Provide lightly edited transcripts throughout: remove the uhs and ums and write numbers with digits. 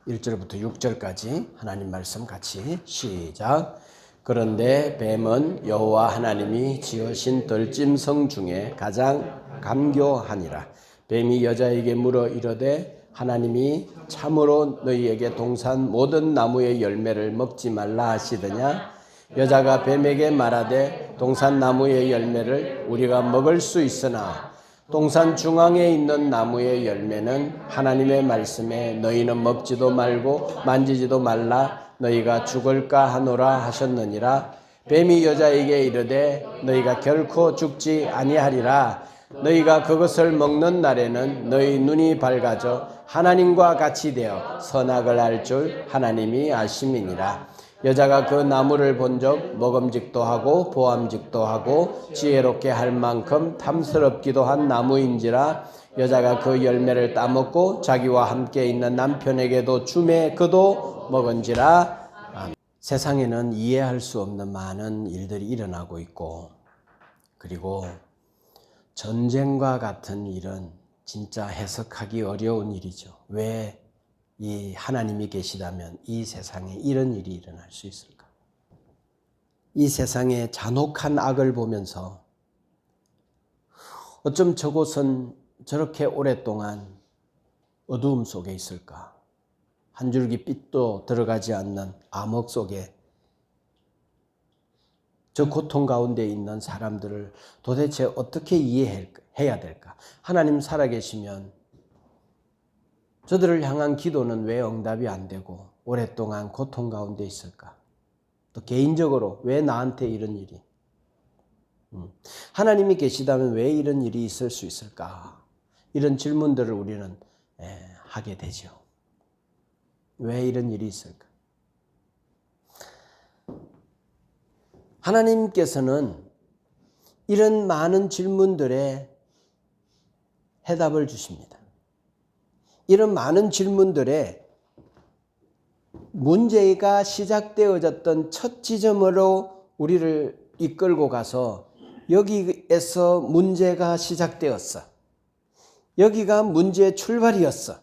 1절부터 6절까지 하나님 말씀 같이 시작. 그런데 뱀은 여호와 하나님이 지으신 들짐승 중에 가장 감교하니라. 뱀이 여자에게 물어 이르되 하나님이 참으로 너희에게 동산 모든 나무의 열매를 먹지 말라 하시더냐? 여자가 뱀에게 말하되 동산 나무의 열매를 우리가 먹을 수 있으나 동산 중앙에 있는 나무의 열매는 하나님의 말씀에 너희는 먹지도 말고 만지지도 말라 너희가 죽을까 하노라 하셨느니라. 뱀이 여자에게 이르되 너희가 결코 죽지 아니하리라. 너희가 그것을 먹는 날에는 너희 눈이 밝아져 하나님과 같이 되어 선악을 알 줄 하나님이 아심이니라. 여자가 그 나무를 본 적 먹음직도 하고 보암직도 하고 지혜롭게 할 만큼 탐스럽기도 한 나무인지라. 여자가 그 열매를 따먹고 자기와 함께 있는 남편에게도 주매 그도 먹은지라. 세상에는 이해할 수 없는 많은 일들이 일어나고 있고, 그리고 전쟁과 같은 일은 진짜 해석하기 어려운 일이죠. 왜 이 하나님이 계시다면 이 세상에 이런 일이 일어날 수 있을까? 이 세상의 잔혹한 악을 보면서 어쩜 저곳은 저렇게 오랫동안 어두움 속에 있을까? 한 줄기 빛도 들어가지 않는 암흑 속에 저 고통 가운데 있는 사람들을 도대체 어떻게 이해해야 될까? 하나님 살아계시면 저들을 향한 기도는 왜 응답이 안 되고 오랫동안 고통 가운데 있을까? 또 개인적으로 왜 나한테 이런 일이? 하나님이 계시다면 왜 이런 일이 있을 수 있을까? 이런 질문들을 우리는 하게 되죠. 왜 이런 일이 있을까? 하나님께서는 이런 많은 질문들에 해답을 주십니다. 이런 많은 질문들에 문제가 시작되어졌던 첫 지점으로 우리를 이끌고 가서 여기에서 문제가 시작되었어. 여기가 문제의 출발이었어.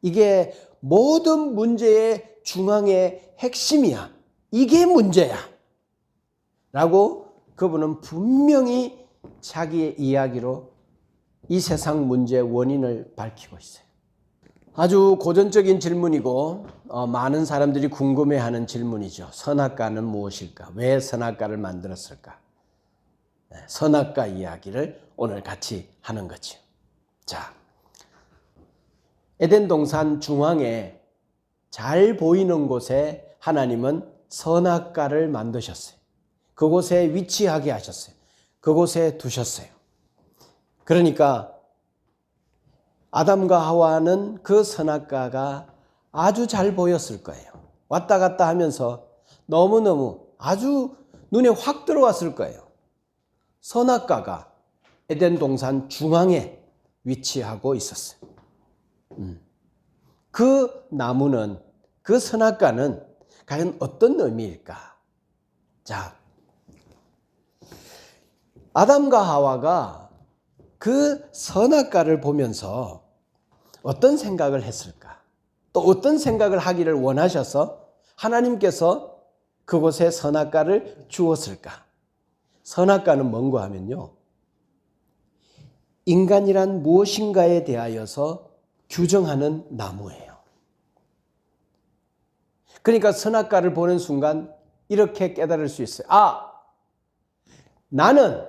이게 모든 문제의 중앙의 핵심이야. 이게 문제야. 라고 그분은 분명히 자기의 이야기로 이 세상 문제의 원인을 밝히고 있어요. 아주 고전적인 질문이고 많은 사람들이 궁금해하는 질문이죠. 선악과는 무엇일까? 왜 선악과를 만들었을까? 선악과 이야기를 오늘 같이 하는 거죠. 자, 에덴 동산 중앙에 잘 보이는 곳에 하나님은 선악과를 만드셨어요. 그곳에 위치하게 하셨어요. 그곳에 두셨어요. 그러니까 아담과 하와는 그 선악과가 아주 잘 보였을 거예요. 왔다 갔다 하면서 너무너무 아주 눈에 확 들어왔을 거예요. 선악과가 에덴 동산 중앙에 위치하고 있었어요. 그 나무는, 그 선악과는 과연 어떤 의미일까? 자, 아담과 하와가 그 선악과를 보면서 어떤 생각을 했을까? 또 어떤 생각을 하기를 원하셔서 하나님께서 그곳에 선악과를 주었을까? 선악과는 뭔가 하면요, 인간이란 무엇인가에 대하여서 규정하는 나무예요. 그러니까 선악과를 보는 순간 이렇게 깨달을 수 있어요. 나는,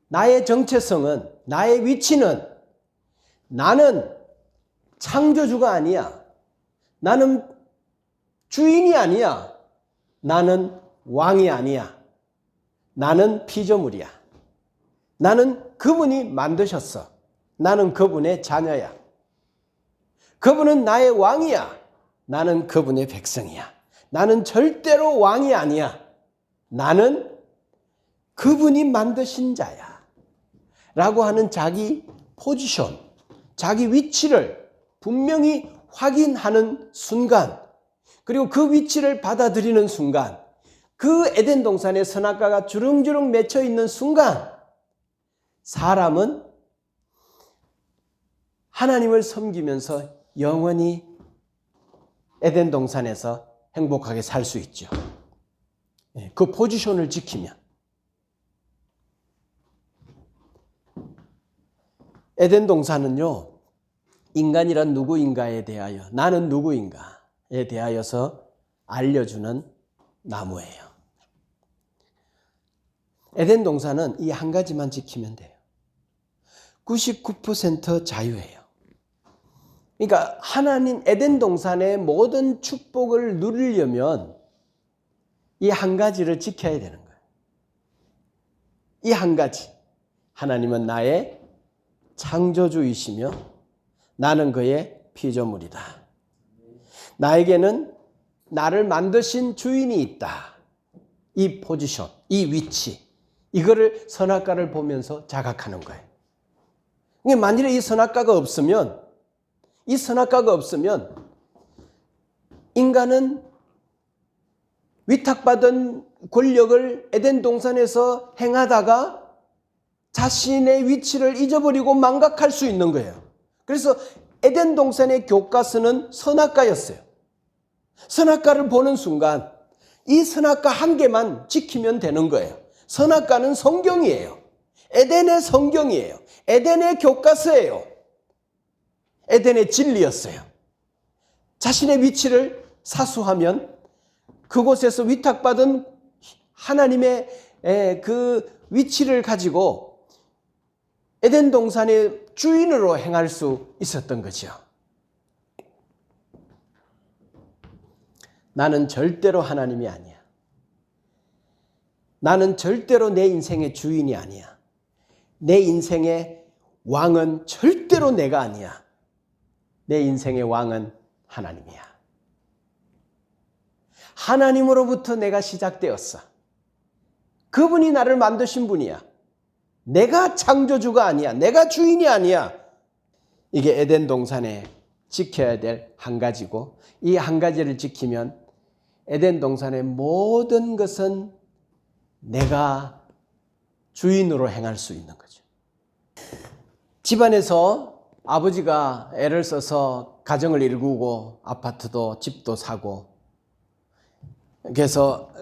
나의 정체성은, 나의 위치는, 나는 창조주가 아니야. 나는 주인이 아니야. 나는 왕이 아니야. 나는 피조물이야. 나는 그분이 만드셨어. 나는 그분의 자녀야. 그분은 나의 왕이야. 나는 그분의 백성이야. 나는 절대로 왕이 아니야. 나는 그분이 만드신 자야. 라고 하는 자기 포지션, 자기 위치를 분명히 확인하는 순간, 그리고 그 위치를 받아들이는 순간, 그 에덴 동산의 선악과가 주렁주렁 맺혀 있는 순간, 사람은 하나님을 섬기면서 영원히 에덴 동산에서 행복하게 살 수 있죠. 그 포지션을 지키면. 에덴 동산은요, 인간이란 누구인가에 대하여, 나는 누구인가에 대하여서 알려주는 나무예요. 에덴 동산은 이 한 가지만 지키면 돼요. 99% 자유예요. 그러니까 하나님 에덴 동산의 모든 축복을 누리려면 이 한 가지를 지켜야 되는 거예요. 이 한 가지. 하나님은 나의 창조주이시며 나는 그의 피조물이다. 나에게는 나를 만드신 주인이 있다. 이 포지션, 이 위치, 이거를 선악과를 보면서 자각하는 거예요. 만일에 이 선악과가 없으면 인간은 위탁받은 권력을 에덴 동산에서 행하다가 자신의 위치를 잊어버리고 망각할 수 있는 거예요. 그래서 에덴 동산의 교과서는 선악과였어요. 선악과를 보는 순간 이 선악과 한 개만 지키면 되는 거예요. 선악과는 성경이에요. 에덴의 성경이에요. 에덴의 교과서예요. 에덴의 진리였어요. 자신의 위치를 사수하면 그곳에서 위탁받은 하나님의 그 위치를 가지고 에덴 동산의 주인으로 행할 수 있었던 거죠. 나는 절대로 하나님이 아니야. 나는 절대로 내 인생의 주인이 아니야. 내 인생의 왕은 절대로 내가 아니야. 내 인생의 왕은 하나님이야. 하나님으로부터 내가 시작되었어. 그분이 나를 만드신 분이야. 내가 창조주가 아니야. 내가 주인이 아니야. 이게 에덴 동산에 지켜야 될 한 가지고, 이 한 가지를 지키면 에덴 동산의 모든 것은 내가 주인으로 행할 수 있는 거죠. 집안에서 아버지가 애를 써서 가정을 일구고 아파트도 집도 사고 그래서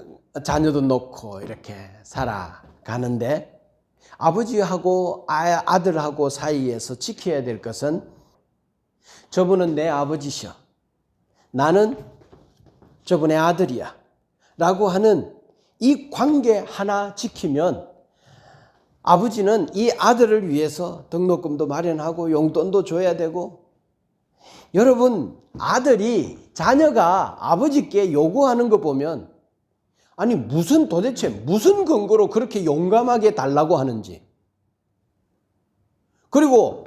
자녀도 놓고 이렇게 살아가는데, 아버지하고 아들하고 사이에서 지켜야 될 것은 저분은 내 아버지셔, 나는 저분의 아들이야 라고 하는 이 관계 하나 지키면 아버지는 이 아들을 위해서 등록금도 마련하고 용돈도 줘야 되고, 여러분 자녀가 아버지께 요구하는 거 보면 아니 도대체 무슨 근거로 그렇게 용감하게 달라고 하는지. 그리고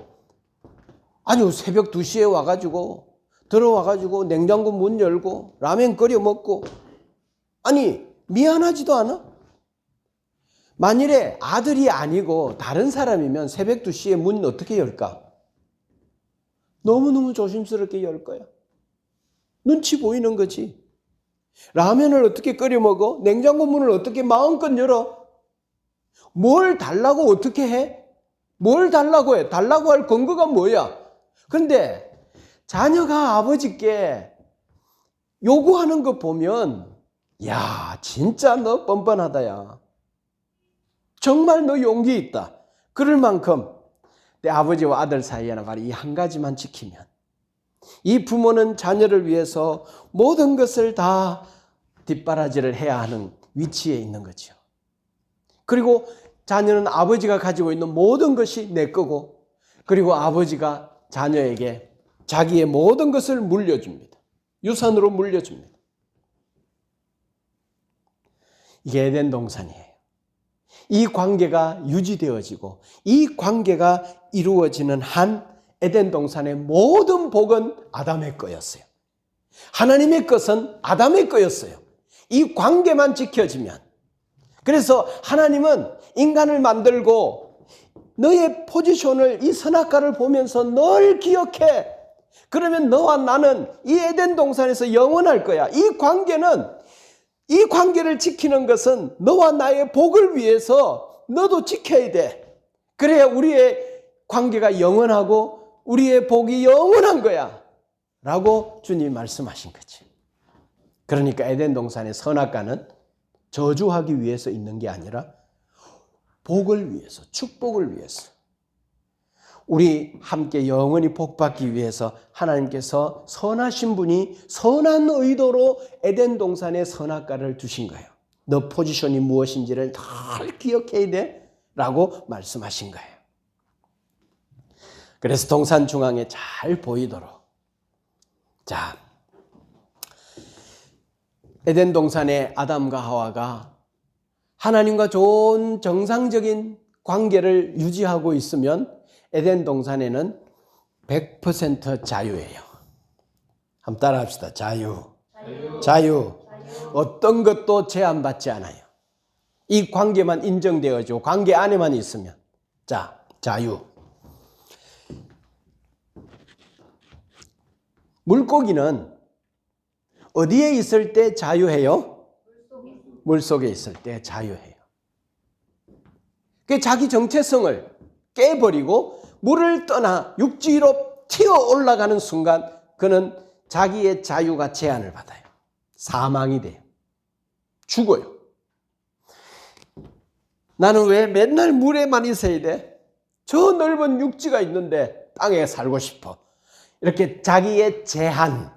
아니 새벽 2시에 와가지고 들어와가지고 냉장고 문 열고 라면 끓여 먹고, 아니 미안하지도 않아? 만일에 아들이 아니고 다른 사람이면 새벽 2시에 문 어떻게 열까? 너무너무 조심스럽게 열 거야. 눈치 보이는 거지. 라면을 어떻게 끓여 먹어? 냉장고 문을 어떻게 마음껏 열어? 뭘 달라고 어떻게 해? 뭘 달라고 해? 달라고 할 근거가 뭐야? 근데 자녀가 아버지께 요구하는 거 보면 야 진짜 너 뻔뻔하다 야. 정말 너 용기 있다. 그럴 만큼 내 아버지와 아들 사이에는 바로 이 한 가지만 지키면, 이 부모는 자녀를 위해서 모든 것을 다 뒷바라지를 해야 하는 위치에 있는 거죠. 그리고 자녀는 아버지가 가지고 있는 모든 것이 내 거고, 그리고 아버지가 자녀에게 자기의 모든 것을 물려줍니다. 유산으로 물려줍니다. 이게 에덴 동산이에요. 이 관계가 유지되어지고 이 관계가 이루어지는 한 에덴 동산의 모든 복은 아담의 거였어요. 하나님의 것은 아담의 거였어요. 이 관계만 지켜지면. 그래서 하나님은 인간을 만들고 너의 포지션을 이 선악과를 보면서 널 기억해. 그러면 너와 나는 이 에덴 동산에서 영원할 거야. 이 관계를 지키는 것은 너와 나의 복을 위해서 너도 지켜야 돼. 그래야 우리의 관계가 영원하고 우리의 복이 영원한 거야. 라고 주님이 말씀하신 거지. 그러니까 에덴 동산의 선악과는 저주하기 위해서 있는 게 아니라 복을 위해서, 축복을 위해서, 우리 함께 영원히 복받기 위해서 하나님께서 선하신 분이 선한 의도로 에덴 동산의 선악과를 두신 거예요. 너 포지션이 무엇인지를 늘 기억해야 돼 라고 말씀하신 거예요. 그래서 동산 중앙에 잘 보이도록, 자, 에덴 동산의 아담과 하와가 하나님과 좋은 정상적인 관계를 유지하고 있으면 에덴 동산에는 100% 자유예요. 한번 따라 합시다. 자유. 자유. 어떤 것도 제한받지 않아요. 이 관계만 인정되어지고 관계 안에만 있으면. 자, 자유. 물고기는 어디에 있을 때 자유해요? 물속에 있을 때 자유해요. 그 자기 정체성을 깨버리고 물을 떠나 육지로 튀어 올라가는 순간 그는 자기의 자유가 제한을 받아요. 사망이 돼요. 죽어요. 나는 왜 맨날 물에만 있어야 돼? 저 넓은 육지가 있는데 땅에 살고 싶어. 이렇게 자기의 제한을,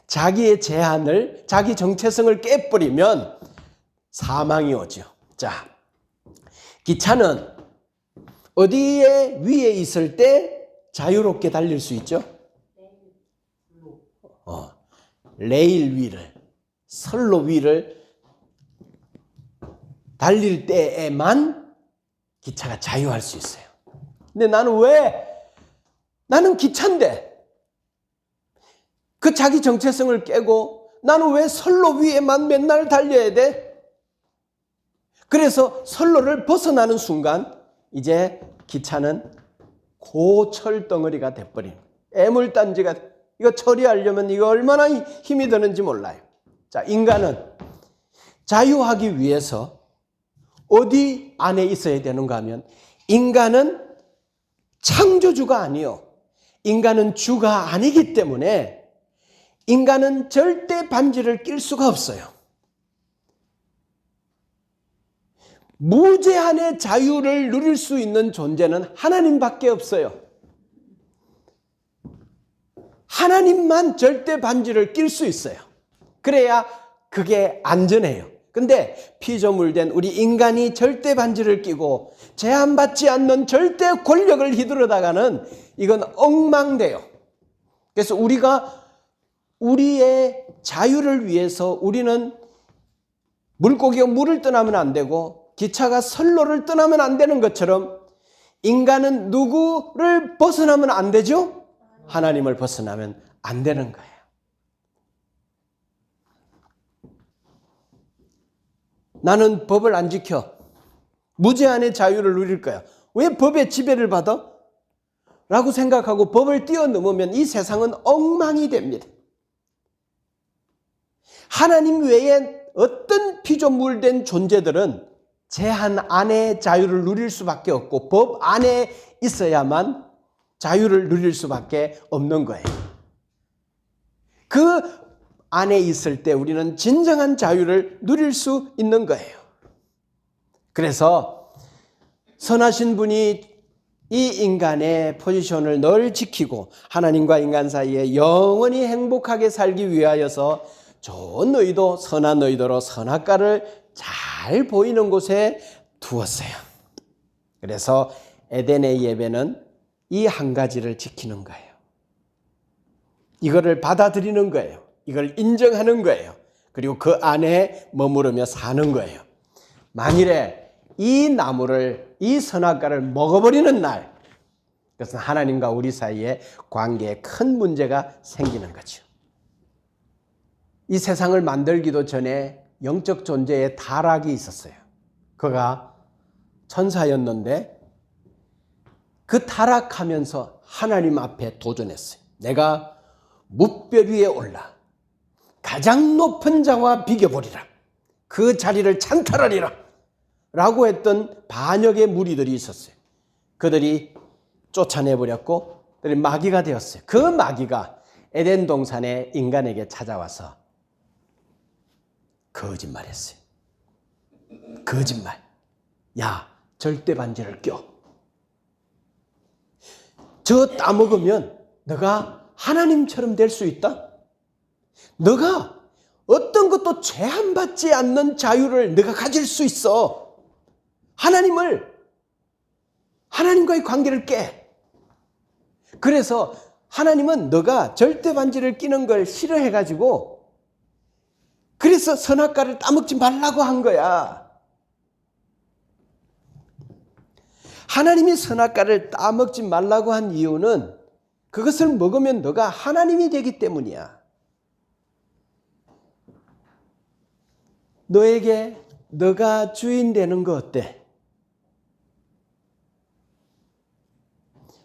자기 정체성을 깨버리면 사망이 오죠. 자, 기차는 어디에 위에 있을 때 자유롭게 달릴 수 있죠? 레일 위를, 선로 위를 달릴 때에만 기차가 자유할 수 있어요. 근데 나는 기차인데 그 자기 정체성을 깨고 나는 왜 선로 위에만 맨날 달려야 돼? 그래서 선로를 벗어나는 순간 이제 기차는 고철덩어리가 돼버린, 애물단지가, 이거 처리하려면 이거 얼마나 힘이 드는지 몰라요. 자, 인간은 자유하기 위해서 어디 안에 있어야 되는가 하면, 인간은 창조주가 아니요, 인간은 주가 아니기 때문에 인간은 절대 반지를 낄 수가 없어요. 무제한의 자유를 누릴 수 있는 존재는 하나님밖에 없어요. 하나님만 절대 반지를 낄 수 있어요. 그래야 그게 안전해요. 근데 피조물된 우리 인간이 절대 반지를 끼고 제한받지 않는 절대 권력을 휘두르다가는 이건 엉망돼요. 그래서 우리가 우리의 자유를 위해서 우리는 물고기가 물을 떠나면 안 되고 기차가 선로를 떠나면 안 되는 것처럼 인간은 누구를 벗어나면 안 되죠? 하나님을 벗어나면 안 되는 거예요. 나는 법을 안 지켜. 무제한의 자유를 누릴 거야. 왜 법의 지배를 받아? 라고 생각하고 법을 뛰어넘으면 이 세상은 엉망이 됩니다. 하나님 외에 어떤 피조물된 존재들은 제한 안에 자유를 누릴 수밖에 없고 법 안에 있어야만 자유를 누릴 수밖에 없는 거예요. 그 안에 있을 때 우리는 진정한 자유를 누릴 수 있는 거예요. 그래서 선하신 분이 이 인간의 포지션을 늘 지키고 하나님과 인간 사이에 영원히 행복하게 살기 위하여서 좋은 의도, 선한 의도로 선악과를 잘 보이는 곳에 두었어요. 그래서 에덴의 예배는 이 한 가지를 지키는 거예요. 이거를 받아들이는 거예요. 이걸 인정하는 거예요. 그리고 그 안에 머무르며 사는 거예요. 만일에 이 나무를, 이 선악과를 먹어버리는 날, 그것은 하나님과 우리 사이의 관계에 큰 문제가 생기는 거죠. 이 세상을 만들기도 전에 영적 존재의 타락이 있었어요. 그가 천사였는데 그 타락하면서 하나님 앞에 도전했어요. 내가 뭇별 위에 올라 가장 높은 자와 비겨보리라. 그 자리를 찬탈하리라. 라고 했던 반역의 무리들이 있었어요. 그들이 쫓아내버렸고 그들이 마귀가 되었어요. 그 마귀가 에덴 동산에 인간에게 찾아와서 거짓말했어요. 거짓말. 야, 절대 반지를 껴. 저 따먹으면 너가 하나님처럼 될 수 있다. 너가 어떤 것도 제한받지 않는 자유를 너가 가질 수 있어. 하나님과의 관계를 깨. 그래서 하나님은 너가 절대 반지를 끼는 걸 싫어해가지고 그래서 선악과를 따먹지 말라고 한 거야. 하나님이 선악과를 따먹지 말라고 한 이유는 그것을 먹으면 너가 하나님이 되기 때문이야. 너에게 너가 주인 되는 거 어때?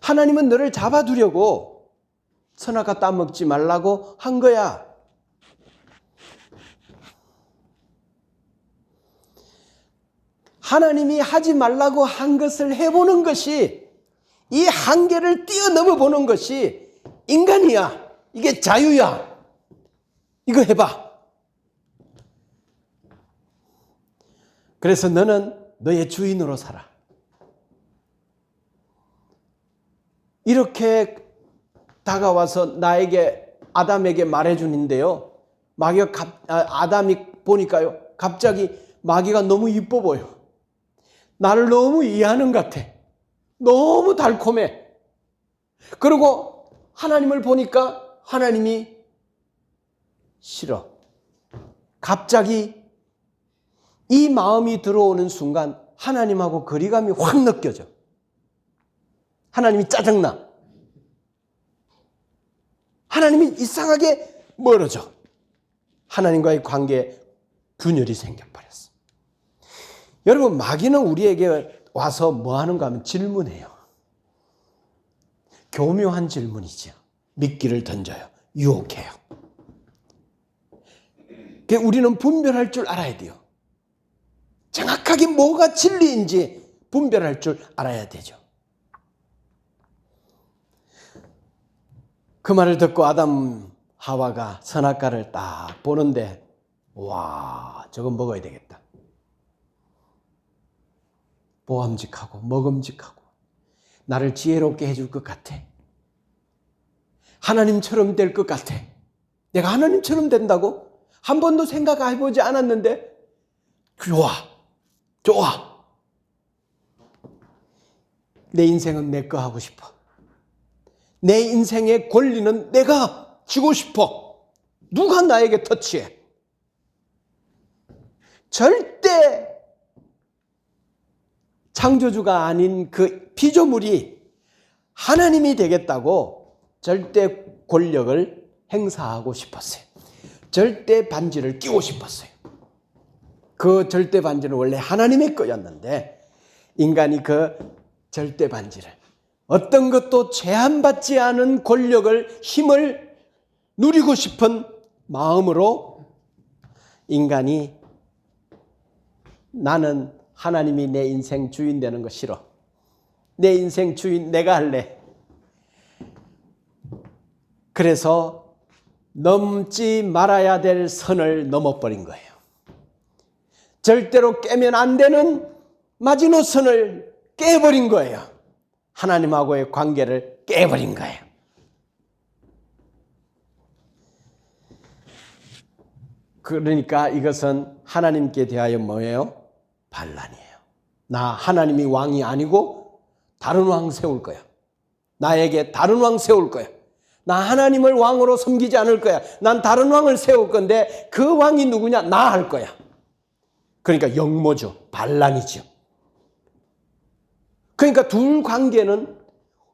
하나님은 너를 잡아두려고 선악과 따먹지 말라고 한 거야. 하나님이 하지 말라고 한 것을 해보는 것이, 이 한계를 뛰어넘어 보는 것이 인간이야. 이게 자유야. 이거 해봐. 그래서 너는 너의 주인으로 살아. 이렇게 다가와서 나에게, 아담에게 말해주는데요. 아담이 보니까요, 갑자기 마귀가 너무 이뻐 보여. 나를 너무 이해하는 것 같아. 너무 달콤해. 그리고 하나님을 보니까 하나님이 싫어. 갑자기 이 마음이 들어오는 순간 하나님하고 거리감이 확 느껴져. 하나님이 짜증나. 하나님이 이상하게 멀어져. 하나님과의 관계에 균열이 생겨버렸어. 여러분, 마귀는 우리에게 와서 뭐 하는가 하면 질문해요. 교묘한 질문이죠. 미끼를 던져요. 유혹해요. 우리는 분별할 줄 알아야 돼요. 정확하게 뭐가 진리인지 분별할 줄 알아야 되죠. 그 말을 듣고 아담 하와가 선악과를 딱 보는데, 와, 저건 먹어야 되겠다. 보암직하고 먹음직하고 나를 지혜롭게 해줄 것 같아. 하나님처럼 될 것 같아. 내가 하나님처럼 된다고? 한 번도 생각해보지 않았는데 좋아. 내 인생은 내 거 하고 싶어. 내 인생의 권리는 내가 쥐고 싶어. 누가 나에게 터치해? 절대 창조주가 아닌 그 피조물이 하나님이 되겠다고 절대 권력을 행사하고 싶었어요. 절대 반지를 끼고 싶었어요. 그 절대 반지는 원래 하나님의 거였는데 인간이 그 절대 반지를, 어떤 것도 제한받지 않은 권력을, 힘을 누리고 싶은 마음으로 인간이, 나는 하나님이 내 인생 주인 되는 거 싫어. 내 인생 주인 내가 할래. 그래서 넘지 말아야 될 선을 넘어버린 거예요. 절대로 깨면 안 되는 마지노선을 깨버린 거예요. 하나님하고의 관계를 깨버린 거예요. 그러니까 이것은 하나님께 대하여 뭐예요? 반란이에요. 나 하나님이 왕이 아니고 다른 왕 세울 거야. 나에게 다른 왕 세울 거야. 나 하나님을 왕으로 섬기지 않을 거야. 난 다른 왕을 세울 건데 그 왕이 누구냐? 나 할 거야. 그러니까 역모죠. 반란이죠. 그러니까 둘 관계는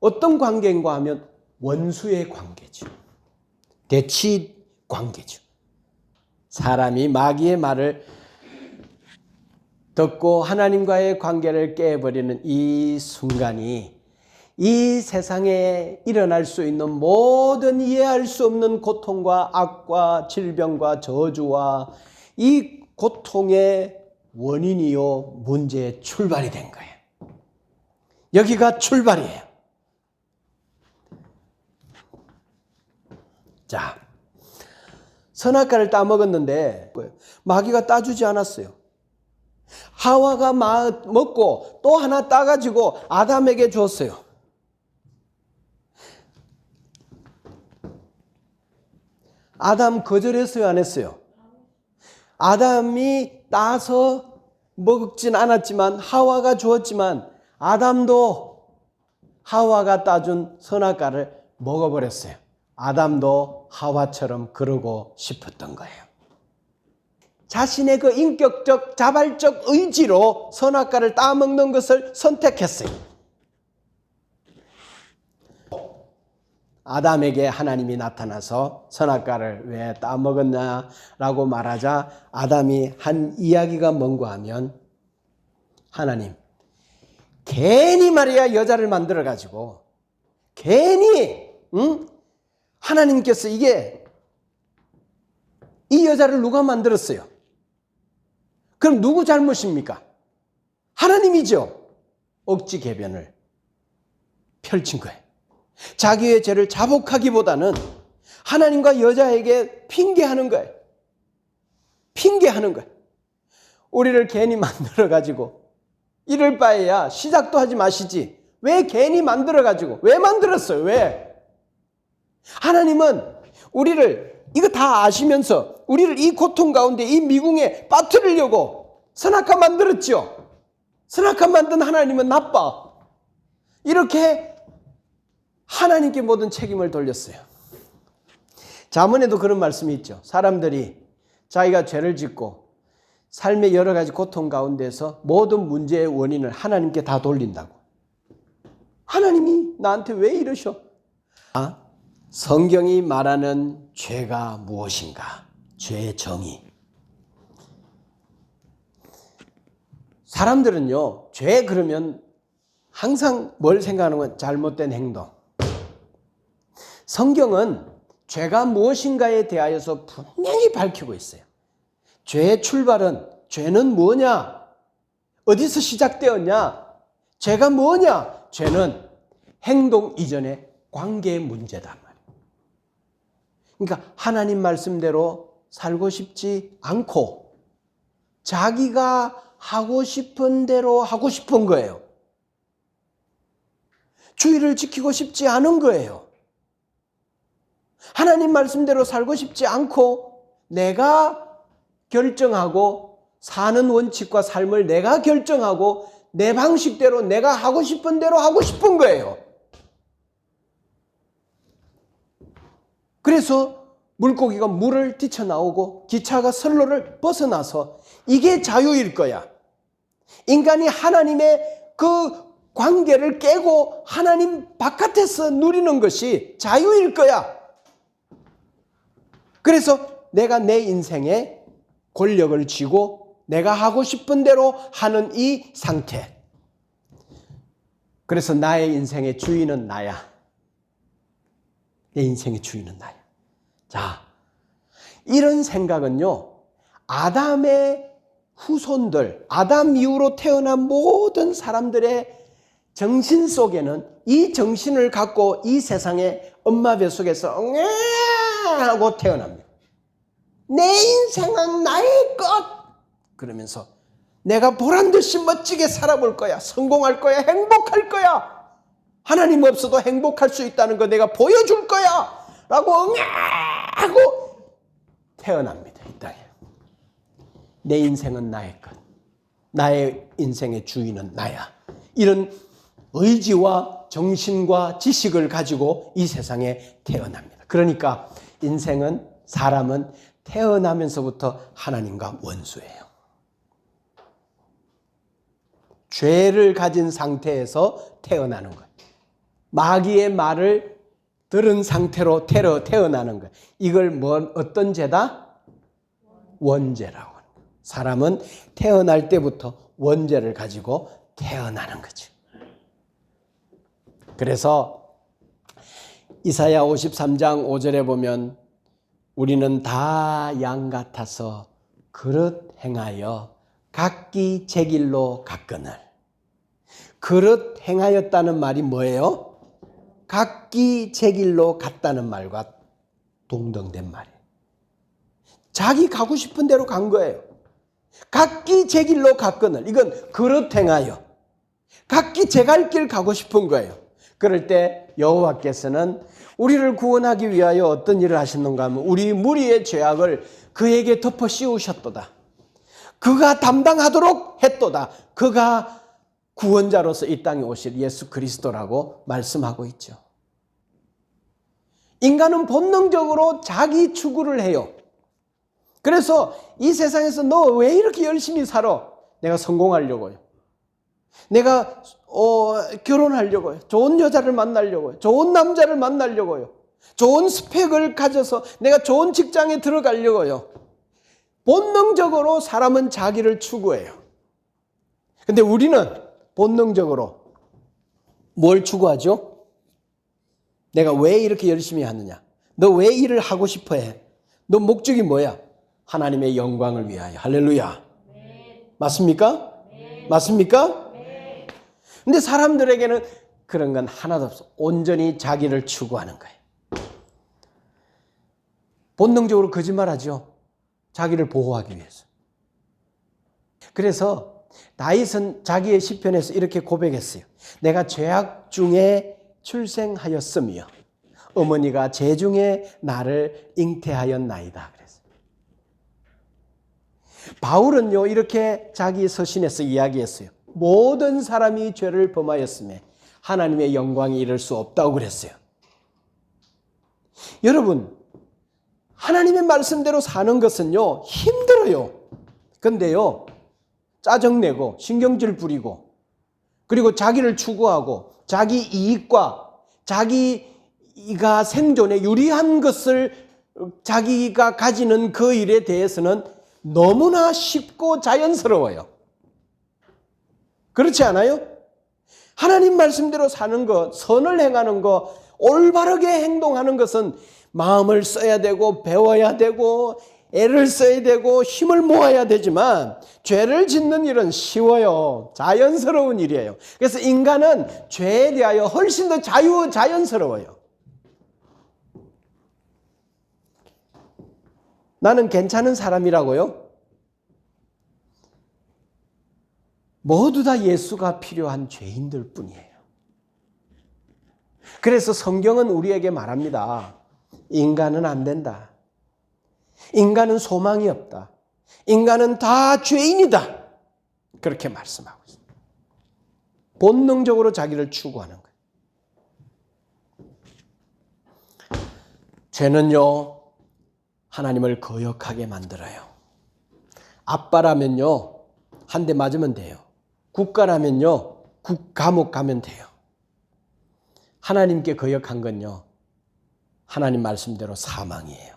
어떤 관계인가 하면 원수의 관계죠. 대치 관계죠. 사람이 마귀의 말을 듣고 하나님과의 관계를 깨버리는 이 순간이 이 세상에 일어날 수 있는 모든 이해할 수 없는 고통과 악과 질병과 저주와 이 고통의 원인이요, 문제의 출발이 된 거예요. 여기가 출발이에요. 자, 선악과를 따먹었는데 마귀가 따주지 않았어요. 하와가 먹고 또 하나 따가지고 아담에게 줬어요. 아담 거절했어요, 안 했어요? 아담이 따서 먹진 않았지만 하와가 주었지만 아담도 하와가 따준 선악과를 먹어버렸어요. 아담도 하와처럼 그러고 싶었던 거예요. 자신의 그 인격적 자발적 의지로 선악과를 따먹는 것을 선택했어요. 아담에게 하나님이 나타나서 선악과를 왜 따먹었냐라고 말하자 아담이 한 이야기가 뭔가 하면, 하나님 괜히 말이야 여자를 만들어 가지고 괜히 하나님께서 이 여자를 누가 만들었어요? 그럼 누구 잘못입니까? 하나님이죠. 억지 개변을 펼친 거예요. 자기의 죄를 자복하기보다는 하나님과 여자에게 핑계하는 거예요. 핑계하는 거예요. 우리를 괜히 만들어가지고 이럴 바에야 시작도 하지 마시지. 왜 괜히 만들어가지고 왜 만들었어요? 왜? 하나님은 우리를 이거 다 아시면서 우리를 이 고통 가운데 이 미궁에 빠뜨리려고 선악과 만들었죠. 선악과 만든 하나님은 나빠. 이렇게 하나님께 모든 책임을 돌렸어요. 잠언에도 그런 말씀이 있죠. 사람들이 자기가 죄를 짓고 삶의 여러 가지 고통 가운데서 모든 문제의 원인을 하나님께 다 돌린다고. 하나님이 나한테 왜 이러셔? 성경이 말하는 죄가 무엇인가? 죄의 정의. 사람들은요, 죄 그러면 항상 뭘 생각하는 건 잘못된 행동. 성경은 죄가 무엇인가에 대하여서 분명히 밝히고 있어요. 죄의 출발은, 죄는 뭐냐? 어디서 시작되었냐? 죄가 뭐냐? 죄는 행동 이전의 관계의 문제다 말이에요. 그러니까 하나님 말씀대로 살고 싶지 않고 자기가 하고 싶은 대로 하고 싶은 거예요. 주의를 지키고 싶지 않은 거예요. 하나님 말씀대로 살고 싶지 않고 내가 결정하고 사는 원칙과 삶을 내가 결정하고 내 방식대로 내가 하고 싶은 대로 하고 싶은 거예요. 그래서 물고기가 물을 뛰쳐나오고 기차가 선로를 벗어나서 이게 자유일 거야. 인간이 하나님의 그 관계를 깨고 하나님 바깥에서 누리는 것이 자유일 거야. 그래서 내가 내 인생에 권력을 쥐고 내가 하고 싶은 대로 하는 이 상태. 그래서 나의 인생의 주인은 나야. 내 인생의 주인은 나야. 자, 이런 생각은요, 아담의 후손들, 아담 이후로 태어난 모든 사람들의 정신 속에는 이 정신을 갖고 이 세상의 엄마 뱃속에서 하고 태어납니다. 내 인생은 나의 것! 그러면서 내가 보란듯이 멋지게 살아볼 거야. 성공할 거야. 행복할 거야. 하나님 없어도 행복할 수 있다는 거 내가 보여줄 거야. 라고 하고 태어납니다. 이 땅에. 내 인생은 나의 것. 나의 인생의 주인은 나야. 이런 의지와 정신과 지식을 가지고 이 세상에 태어납니다. 그러니까 인생은, 사람은 태어나면서부터 하나님과 원수예요. 죄를 가진 상태에서 태어나는 거예요. 마귀의 말을 들은 상태로 태어나는 거예요. 이걸 어떤 죄다? 원죄라고 합니다. 사람은 태어날 때부터 원죄를 가지고 태어나는 거죠. 그래서 이사야 53장 5절에 보면 우리는 다 양 같아서 그릇 행하여 각기 제 길로 갔거늘. 그릇 행하였다는 말이 뭐예요? 각기 제 길로 갔다는 말과 동등된 말이에요. 자기 가고 싶은 대로 간 거예요. 각기 제 길로 갔거늘. 이건 그릇 행하여. 각기 제 갈 길 가고 싶은 거예요. 그럴 때 여호와께서는 우리를 구원하기 위하여 어떤 일을 하셨는가 하면 우리 무리의 죄악을 그에게 덮어 씌우셨도다. 그가 담당하도록 했도다. 그가 구원자로서 이 땅에 오실 예수 그리스도라고 말씀하고 있죠. 인간은 본능적으로 자기 추구를 해요. 그래서 이 세상에서 너 왜 이렇게 열심히 살아? 내가 성공하려고요. 내가 결혼하려고요. 좋은 여자를 만나려고요. 좋은 남자를 만나려고요. 좋은 스펙을 가져서 내가 좋은 직장에 들어가려고요. 본능적으로 사람은 자기를 추구해요. 근데 우리는 본능적으로 뭘 추구하죠? 내가 왜 이렇게 열심히 하느냐? 너 왜 일을 하고 싶어 해? 너 목적이 뭐야? 하나님의 영광을 위하여. 할렐루야. 네. 맞습니까? 네. 맞습니까? 네. 근데 사람들에게는 그런 건 하나도 없어. 온전히 자기를 추구하는 거예요. 본능적으로 거짓말하죠. 자기를 보호하기 위해서. 그래서 다윗은 자기의 시편에서 이렇게 고백했어요. 내가 죄악 중에 출생하였으며 어머니가 제 중에 나를 잉태하였나이다. 그랬어요. 바울은요 이렇게 자기 서신에서 이야기했어요. 모든 사람이 죄를 범하였음에 하나님의 영광이 이를 수 없다고 그랬어요. 여러분, 하나님의 말씀대로 사는 것은요 힘들어요. 근데요 짜증내고 신경질 부리고 그리고 자기를 추구하고 자기 이익과 자기가 생존에 유리한 것을 자기가 가지는 그 일에 대해서는 너무나 쉽고 자연스러워요. 그렇지 않아요? 하나님 말씀대로 사는 것, 선을 행하는 것, 올바르게 행동하는 것은 마음을 써야 되고 배워야 되고 애를 써야 되고 힘을 모아야 되지만 죄를 짓는 일은 쉬워요. 자연스러운 일이에요. 그래서 인간은 죄에 대하여 훨씬 더 자연스러워요. 나는 괜찮은 사람이라고요? 모두 다 예수가 필요한 죄인들 뿐이에요. 그래서 성경은 우리에게 말합니다. 인간은 안 된다. 인간은 소망이 없다. 인간은 다 죄인이다. 그렇게 말씀하고 있습니다. 본능적으로 자기를 추구하는 거예요. 죄는요, 하나님을 거역하게 만들어요. 아빠라면요, 한 대 맞으면 돼요. 국가라면요, 감옥 가면 돼요. 하나님께 거역한 건요, 하나님 말씀대로 사망이에요.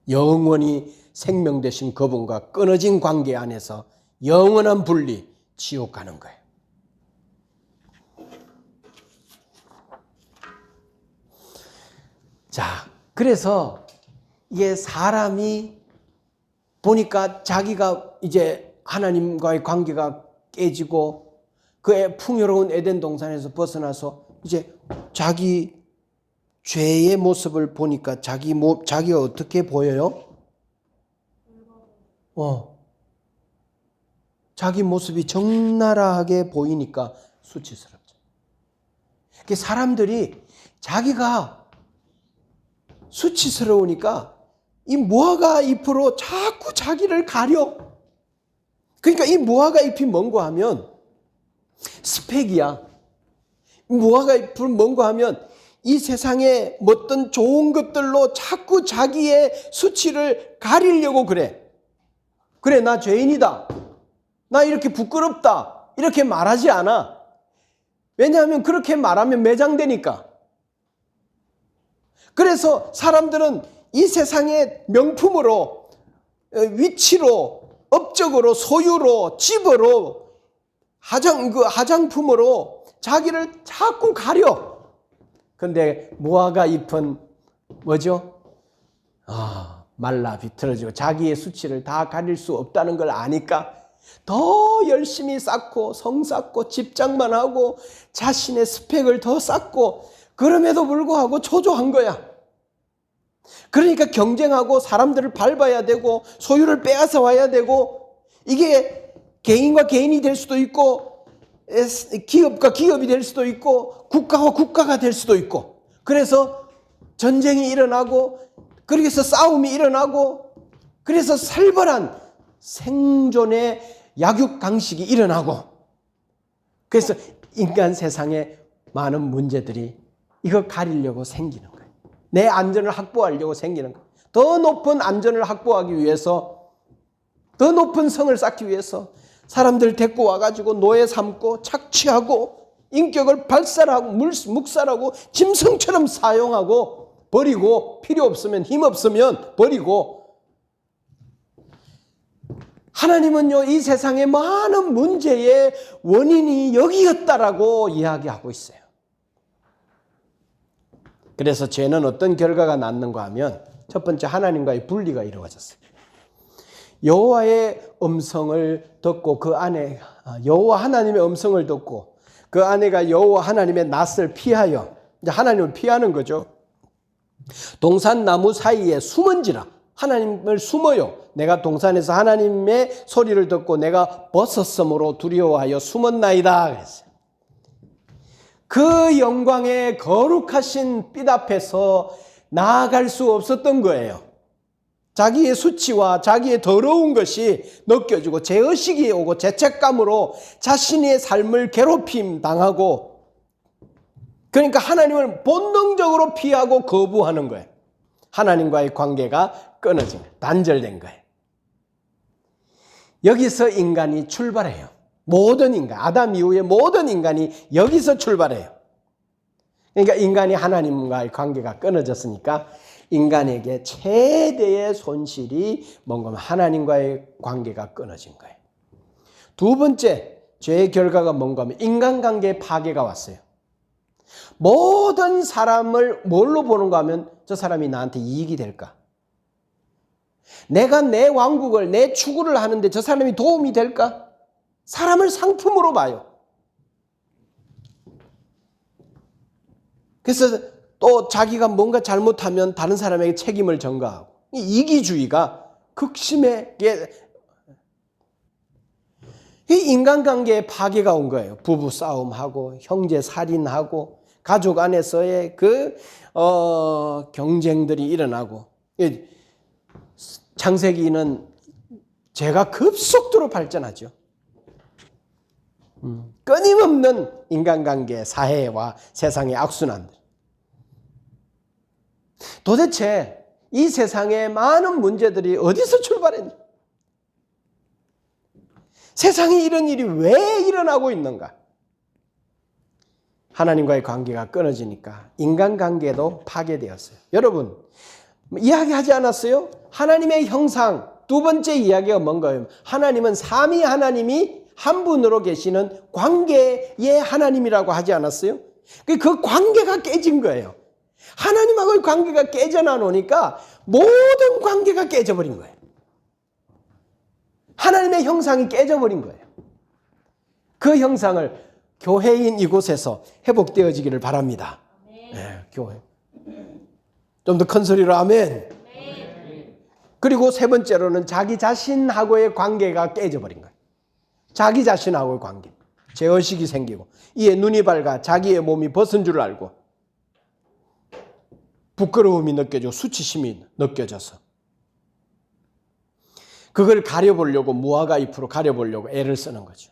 영원히 생명 되신 그분과 끊어진 관계 안에서 영원한 분리, 지옥 가는 거예요. 자, 그래서 이게 사람이 보니까 자기가 이제 하나님과의 관계가 깨지고 그의 풍요로운 에덴 동산에서 벗어나서 이제 자기 죄의 모습을 보니까 자기가 어떻게 보여요? 자기 모습이 적나라하게 보이니까 수치스럽죠. 사람들이 자기가 수치스러우니까 이 무화과 잎으로 자꾸 자기를 가려. 그러니까 이 무화과 잎이 뭔가 하면 스펙이야. 무화과 잎을 뭔가 하면 이 세상에 어떤 좋은 것들로 자꾸 자기의 수치를 가리려고 그래. 그래, 나 죄인이다. 나 이렇게 부끄럽다. 이렇게 말하지 않아. 왜냐하면 그렇게 말하면 매장되니까. 그래서 사람들은 이 세상의 명품으로, 위치로, 업적으로, 소유로, 집으로, 화장품으로 자기를 자꾸 가려. 근데 무화과 잎은 뭐죠? 말라 비틀어지고 자기의 수치를 다 가릴 수 없다는 걸 아니까 더 열심히 쌓고 성 쌓고 집장만 하고 자신의 스펙을 더 쌓고 그럼에도 불구하고 초조한 거야. 그러니까 경쟁하고 사람들을 밟아야 되고 소유를 빼앗아 와야 되고, 이게 개인과 개인이 될 수도 있고 기업과 기업이 될 수도 있고 국가와 국가가 될 수도 있고, 그래서 전쟁이 일어나고 그래서 싸움이 일어나고 그래서 살벌한 생존의 약육강식이 일어나고, 그래서 인간 세상에 많은 문제들이 이거 가리려고 생기는 거예요. 내 안전을 확보하려고 생기는 거예요. 더 높은 안전을 확보하기 위해서, 더 높은 성을 쌓기 위해서 사람들 데리고 와가지고 노예 삼고 착취하고 인격을 발살하고 묵살하고 짐승처럼 사용하고 버리고, 필요 없으면 힘 없으면 버리고. 하나님은요, 이 세상의 많은 문제의 원인이 여기였다라고 이야기하고 있어요. 그래서 죄는 어떤 결과가 낳는가 하면, 첫 번째, 하나님과의 분리가 이루어졌어요. 여호와의 음성을 듣고 그 아내, 여호와 하나님의 음성을 듣고 그 아내가 여호와 하나님의 낯을 피하여, 이제 하나님을 피하는 거죠. 동산나무 사이에 숨은지라, 하나님을 숨어요. 내가 동산에서 하나님의 소리를 듣고 내가 벗었으므로 두려워하여 숨었나이다 그랬어요. 그 영광의 거룩하신 빛 앞에서 나아갈 수 없었던 거예요. 자기의 수치와 자기의 더러운 것이 느껴지고 죄의식이 오고 죄책감으로 자신의 삶을 괴롭힘 당하고, 그러니까 하나님을 본능적으로 피하고 거부하는 거예요. 하나님과의 관계가 끊어진 거예요. 단절된 거예요. 여기서 인간이 출발해요. 모든 인간, 아담 이후의 모든 인간이 여기서 출발해요. 그러니까 인간이 하나님과의 관계가 끊어졌으니까 인간에게 최대의 손실이 뭔가 하나님과의 관계가 끊어진 거예요. 두 번째, 죄의 결과가 뭔가 하면 인간관계의 파괴가 왔어요. 모든 사람을 뭘로 보는가 하면, 저 사람이 나한테 이익이 될까? 내가 내 왕국을, 내 추구를 하는데 저 사람이 도움이 될까? 사람을 상품으로 봐요. 그래서 또 자기가 뭔가 잘못하면 다른 사람에게 책임을 전가하고, 이 이기주의가 극심하게, 이 인간관계에 파괴가 온 거예요. 부부 싸움하고 형제 살인하고 가족 안에서의 경쟁들이 일어나고, 창세기는 죄가 급속도로 발전하죠. 끊임없는 인간관계, 사회와 세상의 악순환들. 도대체 이 세상의 많은 문제들이 어디서 출발했냐? 세상에 이런 일이 왜 일어나고 있는가? 하나님과의 관계가 끊어지니까 인간관계도 파괴되었어요. 여러분, 이야기하지 않았어요? 하나님의 형상, 두 번째 이야기가 뭔가요? 하나님은 삼위 하나님이 한 분으로 계시는 관계의 하나님이라고 하지 않았어요? 그 관계가 깨진 거예요. 하나님하고의 관계가 깨져나 놓으니까 모든 관계가 깨져버린 거예요. 하나님의 형상이 깨져버린 거예요. 그 형상을 교회인 이곳에서 회복되어지기를 바랍니다. 네, 교회. 좀 더 큰 소리로 아멘. 그리고 세 번째로는 자기 자신하고의 관계가 깨져버린 거예요. 자기 자신하고의 관계. 죄의식이 생기고, 이에 눈이 밝아 자기의 몸이 벗은 줄 알고, 부끄러움이 느껴지고 수치심이 느껴져서 그걸 가려보려고, 무화과 잎으로 가려보려고 애를 쓰는 거죠.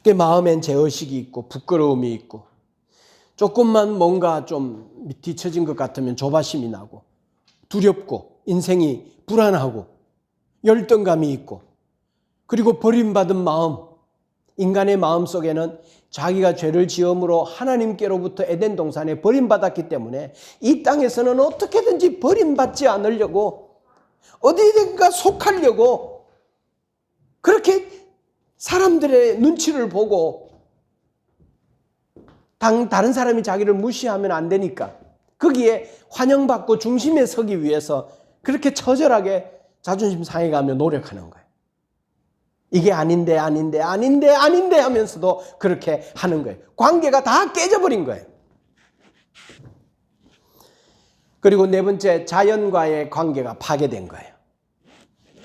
그 마음엔 죄의식이 있고 부끄러움이 있고, 조금만 뭔가 좀 뒤처진 것 같으면 조바심이 나고, 두렵고, 인생이 불안하고, 열등감이 있고, 그리고 버림받은 마음, 인간의 마음 속에는 자기가 죄를 지음으로 하나님께로부터 에덴 동산에 버림받았기 때문에 이 땅에서는 어떻게든지 버림받지 않으려고, 어디든가 속하려고, 그렇게 사람들의 눈치를 보고, 다른 사람이 자기를 무시하면 안 되니까 거기에 환영받고 중심에 서기 위해서 그렇게 처절하게 자존심 상해가며 노력하는 거예요. 이게 아닌데 하면서도 그렇게 하는 거예요. 관계가 다 깨져버린 거예요. 그리고 네 번째, 자연과의 관계가 파괴된 거예요.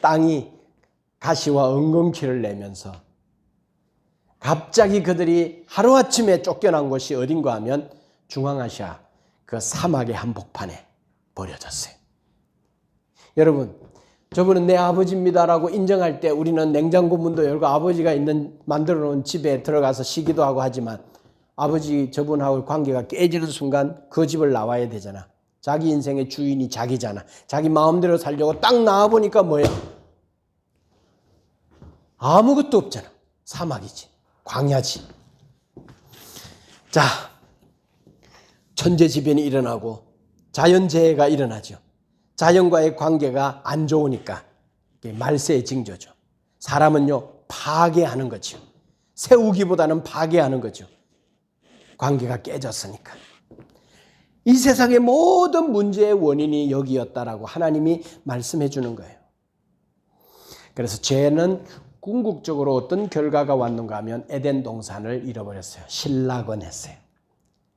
땅이 가시와 엉겅퀴를 내면서 갑자기 그들이 하루아침에 쫓겨난 곳이 어딘가 하면 중앙아시아 그 사막의 한복판에 버려졌어요. 여러분, 저분은 내 아버지입니다라고 인정할 때 우리는 냉장고 문도 열고 아버지가 만들어 놓은 집에 들어가서 쉬기도 하고 하지만 아버지 저분하고 관계가 깨지는 순간 그 집을 나와야 되잖아. 자기 인생의 주인이 자기잖아. 자기 마음대로 살려고 딱 나와보니까 뭐야? 아무것도 없잖아. 사막이지. 광야지. 자, 천재지변이 일어나고 자연재해가 일어나죠. 자연과의 관계가 안 좋으니까 말세의 징조죠. 사람은요, 파괴하는 거죠. 세우기보다는 파괴하는 거죠. 관계가 깨졌으니까. 이 세상의 모든 문제의 원인이 여기였다라고 하나님이 말씀해 주는 거예요. 그래서 죄는 궁극적으로 어떤 결과가 왔는가 하면 에덴 동산을 잃어버렸어요. 신락원 했어요.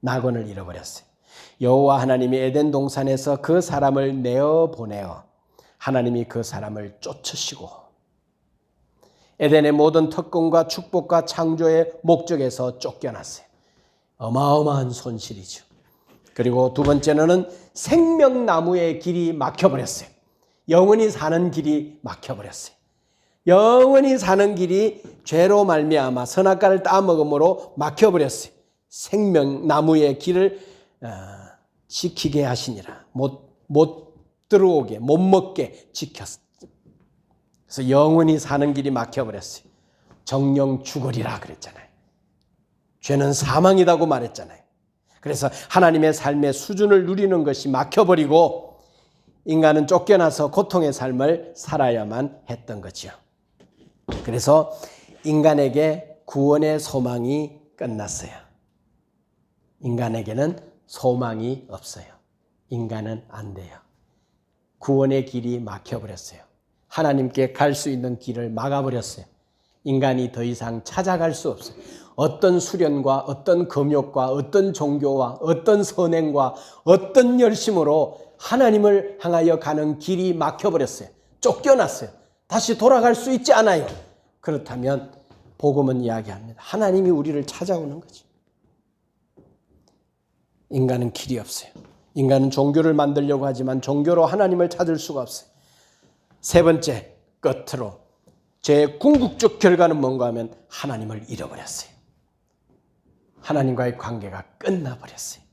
낙원을 잃어버렸어요. 여호와 하나님이 에덴 동산에서 그 사람을 내어보내어 하나님이 그 사람을 쫓으시고 에덴의 모든 특권과 축복과 창조의 목적에서 쫓겨났어요. 어마어마한 손실이죠. 그리고 두 번째는 생명나무의 길이 막혀버렸어요. 영원히 사는 길이 막혀버렸어요. 영원히 사는 길이 죄로 말미암아 선악과를 따먹음으로 막혀버렸어요. 생명나무의 길을 지키게 하시니라. 못 들어오게, 못 먹게 지켰어요. 그래서 영원히 사는 길이 막혀버렸어요. 정령 죽으리라 그랬잖아요. 죄는 사망이라고 말했잖아요. 그래서 하나님의 삶의 수준을 누리는 것이 막혀버리고 인간은 쫓겨나서 고통의 삶을 살아야만 했던 거죠. 그래서 인간에게 구원의 소망이 끝났어요. 인간에게는 소망이 없어요. 인간은 안 돼요. 구원의 길이 막혀버렸어요. 하나님께 갈 수 있는 길을 막아버렸어요. 인간이 더 이상 찾아갈 수 없어요. 어떤 수련과 어떤 금욕과 어떤 종교와 어떤 선행과 어떤 열심으로 하나님을 향하여 가는 길이 막혀버렸어요. 쫓겨났어요. 다시 돌아갈 수 있지 않아요. 그렇다면 복음은 이야기합니다. 하나님이 우리를 찾아오는 거죠. 인간은 길이 없어요. 인간은 종교를 만들려고 하지만 종교로 하나님을 찾을 수가 없어요. 세 번째, 끝으로 죄의 궁극적 결과는 뭔가 하면 하나님을 잃어버렸어요. 하나님과의 관계가 끝나버렸어요.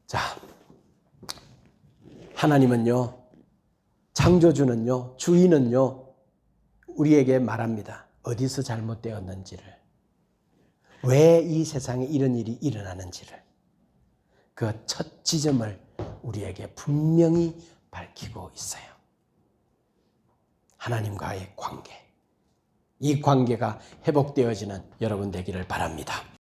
자, 하나님은요, 창조주는요, 주인은요, 우리에게 말합니다. 어디서 잘못되었는지를, 왜 이 세상에 이런 일이 일어나는지를, 그 첫 지점을 우리에게 분명히 밝히고 있어요. 하나님과의 관계. 이 관계가 회복되어지는 여러분 되기를 바랍니다.